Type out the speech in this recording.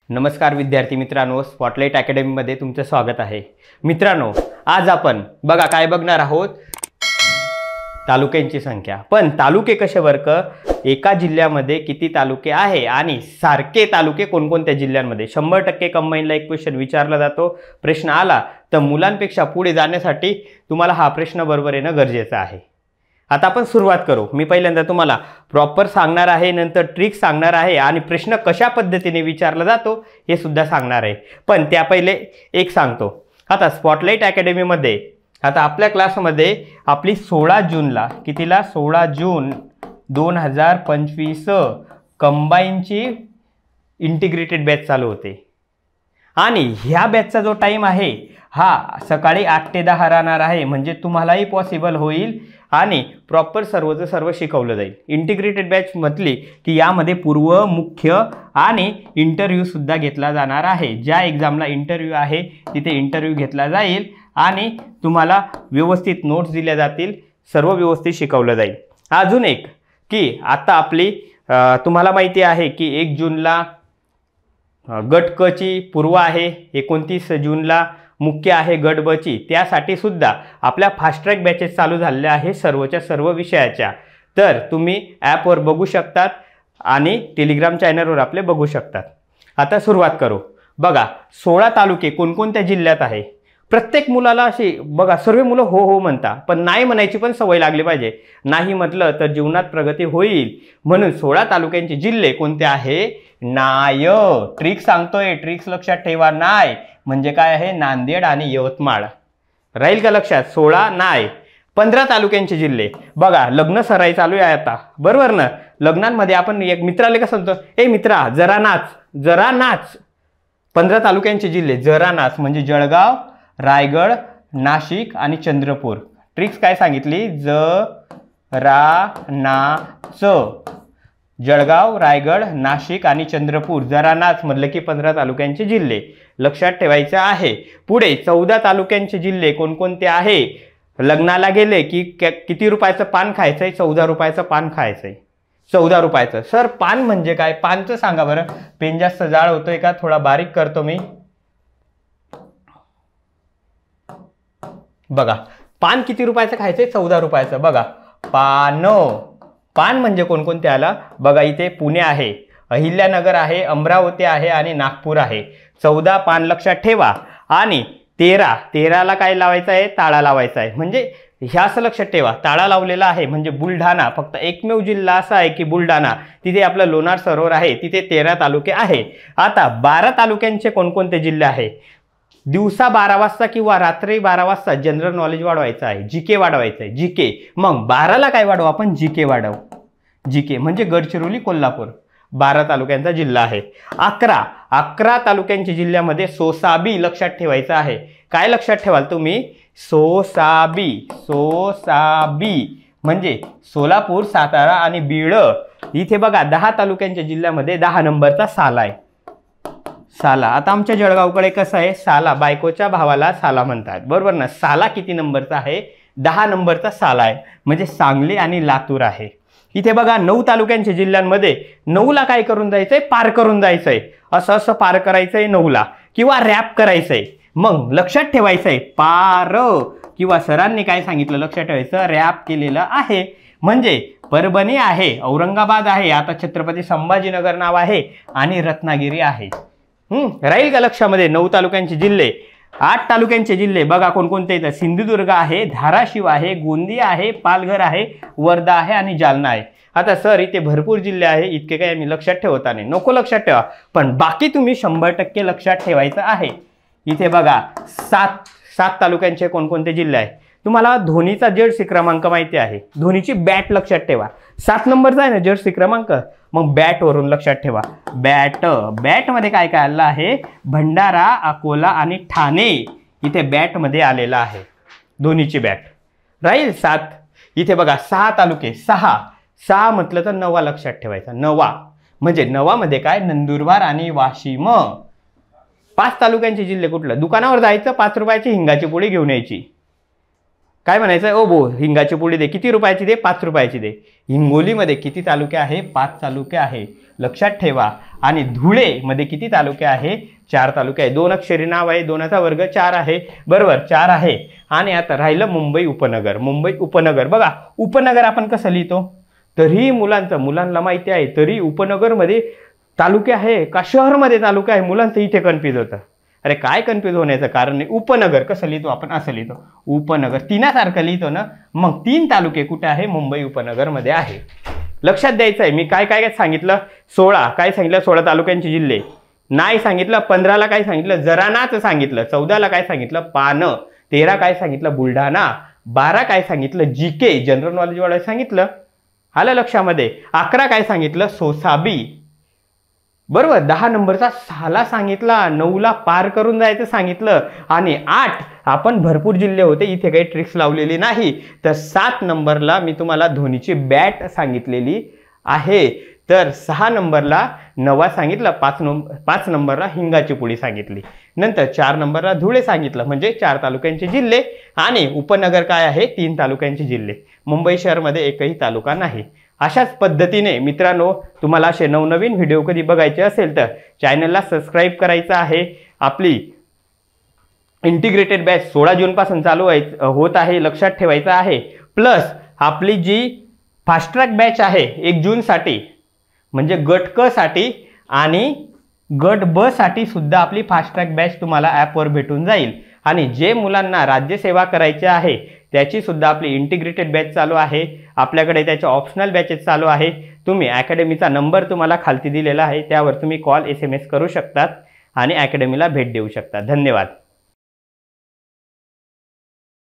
नमस्कार विद्यार्थी मित्रांनो, स्पॉटलाइट अकॅडमीमध्ये तुमचं स्वागत आहे। मित्रांनो, आज आपण बघा काय बघणार आहोत, तालुक्यांची संख्या। पण तालुके कसे वर्क, एका जिल्ह्यामध्ये किती तालुके आहे आणि सारखे तालुके कोणकोणत्या जिल्ह्यांमध्ये। 100% कंबाईनला एक क्वेश्चन विचारला जातो। प्रश्न आला तर मुलांपेक्षा पुढे जाण्यासाठी तुम्हाला हा प्रश्न बरोबर येणं गरजेचं आहे। आता आपण सुरुवात करू। मी पहिल्यांदा तुम्हाला प्रॉपर सांगणार आहे, नंतर ट्रिक सांगणार आहे आणि प्रश्न कशा पद्धतीने विचारला जातो हे सुद्धा सांगणार आहे। पण त्या पहिले एक सांगतो, आता स्पॉटलाइट अकॅडमीमध्ये आता आपल्या क्लासमध्ये आपली 16 जूनला कितीला 16 जून 2025 कंबाईनची इंटिग्रेटेड बॅच चालू होते आणि ह्या बॅचचा जो टाइम आहे हा सकाळी 8 ते 10 राहणार आहे। म्हणजे तुम्हालाही पॉसिबल होईल आणि प्रॉपर सर्वचं सर्व शिकवलं जाईल। इंटिग्रेटेड बॅच म्हटली की यामध्ये पूर्व, मुख्य आणि इंटरव्ह्यू सुद्धा घेतला जाणार आहे। ज्या एक्झामला इंटरव्ह्यू आहे तिथे इंटरव्ह्यू घेतला जाईल आणि तुम्हाला व्यवस्थित नोट्स दिल्या जातील, सर्व व्यवस्थित शिकवलं जाईल। अजून एक की आता आपली तुम्हाला माहिती आहे की 1 जूनला गट क ची पूर्व आहे, 29 जूनला मुख्य आहे गट ब ची। त्यासाठी सुद्धा आपल्या फास्ट ट्रॅक बॅचेस चालू झालेल्या आहे सर्वच्या सर्व विषयाच्या। तर तुम्ही ॲपवर बघू शकतात आणि टेलिग्राम चॅनलवर आपले बघू शकतात। आता सुरुवात करू। बघा 16 तालुके कोणकोणत्या जिल्ह्यात आहे। प्रत्येक मुलाला अशी बघा सर्व मुलं हो हो म्हणता, पण नाही म्हणायची पण सवय लागली पाहिजे। नाही म्हटलं तर जीवनात प्रगती होईल, म्हणून 16 तालुक्यांचे जिल्हे कोणते आहे, नाय। ट्रिक सांगतोय, ट्रिक्स लक्षात ठेवा। नाय म्हणजे काय आहे, नांदेड आणि यवतमाळ। राहील का लक्षात, 16 नाय। 15 तालुक्यांचे जिल्हे बघा, लग्न सराई चालू आहे आता, बरोबर ना। लग्नांमध्ये आपण एक मित्राला कसं म्हणतो, ए मित्रा जरा नाच, जरा नाच। 15 तालुक्यांचे जिल्हे जरा नाच म्हणजे जळगाव, रायगड, नाशिक आणि चंद्रपूर। ट्रिक्स काय सांगितली, रा ना च। जळगाव, रायगड, नाशिक आणि चंद्रपूर। जरा नाच म्हटलं की 15 तालुक्यांचे जिल्हे लक्षात ठेवायचे आहे। पुढे 14 तालुक्यांचे जिल्हे कोणकोणते आहे। लग्नाला गेले की किती रुपयाचं पान खायचंय, 14 रुपयाचं पान खायचंय। 14 रुपयाचं। सर पान म्हणजे काय, पानचं सांगा बरं। पेन जास्त जाड होतोय का, थोडा बारीक करतो मी। बघा पान किती रुपयाचं खायचंय, 14 रुपयाचं। बघा पान, पान म्हणजे कोणकोणते आला बघा, इथे पुणे आहे, अहिल्यानगर आहे, अमरावती आहे आणि नागपूर आहे। 14 पान लक्षात ठेवा। आणि 13ला काय लावायचं आहे, ताळा लावायचा आहे। म्हणजे ह्या असं लक्षात ठेवा, ताळा लावलेला आहे म्हणजे बुलढाणा। फक्त एकमेव जिल्हा असा आहे की बुलढाणा, तिथे आपलं लोणार सरोवर आहे, तिथे 13 तालुके आहे। आता 12 तालुक्यांचे कोणकोणते जिल्हे आहे। दिवसा 12 वाजता किंवा रात्री 12 वाजता जनरल नॉलेज वाढवायचं आहे, जीके वाढवायचं आहे, जीके। मग 12ला काय वाढवू आपण, जीके वाढवू। जीके म्हणजे गडचिरोली, कोल्हापूर। 12 तालुक्यांचा जिल्हा आहे। 11 तालुक्यांच्या जिल्ह्यामध्ये सोसाबी लक्षात ठेवायचं आहे। काय लक्षात ठेवाल तुम्ही, सोसाबी। सोसाबी म्हणजे सोलापूर, सातारा आणि बीड। इथे बघा 10 तालुक्यांच्या जिल्ह्यामध्ये 10 नंबरचा साला आहे, साला। आता आमच्या जळगावकडे कसं आहे, साला बायकोच्या भावाला साला म्हणतात, बरोबर ना। साला किती नंबरचा आहे, 10 नंबरचा साला आहे, म्हणजे सांगली आणि लातूर आहे। इथे बघा 9 तालुक्यांच्या जिल्ह्यांमध्ये 9ला काय करून जायचंय, पार करून जायचंय। असं असं पार करायचंय 9ला, किंवा रॅप करायचंय। मग लक्षात ठेवायचंय पार, किंवा सरांनी काय सांगितलं लक्षात ठेवायचं, रॅप केलेलं आहे। म्हणजे परभणी आहे, औरंगाबाद आहे, आता छत्रपती संभाजीनगर नाव आहे आणि रत्नागिरी आहे। राहील का लक्षामध्ये। 9 तालुक्यांचे जिल्हे। 8 तालुक्यांचे जिल्हे बघा कोणकोणते आहेत, सिंधुदुर्ग आहे, धाराशिव आहे, गोंदिया आहे, पालघर आहे, वर्धा आहे आणि जालना आहे। आता सर इथे भरपूर जिल्हे आहे, इतके काही मी लक्षात ठेवता नाही, नको लक्षात ठेवा, पण बाकी तुम्ही 100% लक्षात ठेवायचं आहे। इथे बघा 7 तालुक्यांचे कोणकोणते जिल्हे आहे। तुम्हाला धोनीचा जर्सी क्रमांक माहिती आहे, धोनीची बॅट लक्षात ठेवा, 7 नंबरचा आहे ना जर्सी क्रमांक। मग बॅट वरून लक्षात ठेवा, बॅट। बॅट मध्ये काय काय आलं आहे, भंडारा, अकोला आणि ठाणे इथे बॅट मध्ये आलेला आहे धोनीची बॅट। राहील 7। इथे बघा 6 तालुके, 6 म्हटलं तर नवा लक्षात ठेवायचा, नवा म्हणजे नवामध्ये काय, नंदुरबार आणि वाशिम। 5 तालुक्यांचे जिल्हे कुठलं, दुकानावर जायचं, 5 रुपयाची हिंगाची पोळी घेऊन यायची। काय म्हणायचं, ओ बो हिंगाची पुडी दे, किती रुपयाची दे, 5 रुपयाची दे. हिंगोलीमध्ये किती तालुके आहे, 5 तालुके आहे, लक्षात ठेवा. आणि धुळेमध्ये किती तालुके आहे, 4 तालुके आहे. 2 अक्षरी नाव आहे, 2चा वर्ग 4 आहे, बरोबर 4 आहे. आणि आता राहिलं मुंबई उपनगर. मुंबई उपनगर बघा, उपनगर आपण कसं लिहितो, तरी मुलांना माहिती आहे, तरी उपनगरमध्ये तालुके आहे का शहरमध्ये तालुका आहे, मुलांचं इथे कन्फ्यूज होतं. अरे काय कन्फ्यूज होण्याचं कारण नाही. उपनगर कसं लिहितो आपण, असं लिहितो उपनगर, तीनासारखं लिहितो ना. मग 3 तालुके कुठे आहे, मुंबई उपनगरमध्ये आहे. लक्षात द्यायचं आहे. मी काय काय सांगितलं, 16 काय सांगितलं, 16 तालुक्यांचे जिल्हे नाही सांगितलं. 15ला काय सांगितलं, जरानाच सांगितलं. 14ला काय सांगितलं, पानं. 13 काय सांगितलं, बुलढाणा. 12 काय सांगितलं, जीके जनरल नॉलेज वाला सांगितलं, आलं लक्षामध्ये. 11 काय सांगितलं, सोसाबी, बरोबर. 10 नंबरचा 6ला सांगितला, 9ला पार करून जायचं सांगितलं. आणि 8 आपण भरपूर जिल्हे होते, इथे काही ट्रिक्स लावलेली नाही. तर 7 नंबरला मी तुम्हाला धोनीची बॅट सांगितलेली आहे. तर 6 नंबरला नवा सांगितलं, 5 नंबरला हिंगाची पुडी सांगितली. नंतर 4 नंबरला धुळे सांगितलं, म्हणजे 4 तालुक्यांचे जिल्हे. आणि उपनगर काय आहे, 3 तालुक्यांचे जिल्हे. मुंबई शहरमध्ये एकही तालुका नाही. अशाच पद्धतीने मित्रांनो, तुम्हाला असे नवनवीन व्हिडिओ कधी बघायचे असेल तर चॅनलला सबस्क्राईब करायचं आहे. आपली इंटिग्रेटेड बॅच 16 जूनपासून चालू होत आहे, लक्षात ठेवायचं आहे. प्लस आपली जी फास्ट ट्रॅक बॅच आहे 1 जूनसाठी, म्हणजे गट क साठी आणि गट ब साठी सुद्धा आपली फास्ट ट्रॅक बॅच तुम्हाला ॲपवर भेटून जाईल. आणि जे मुलांना राज्यसेवा करायचे आहे त्याची सुद्धा आपली इंटिग्रेटेड बॅच चालू आहे. आपल्याकडे त्याच्या ऑप्शनल बॅचेस चालू आहे. तुम्ही अकॅडमीचा नंबर तुम्हाला खालती दिलेला आहे, त्यावर तुम्ही कॉल SMS करू शकतात आणि अकॅडमीला भेट देऊ शकता. धन्यवाद.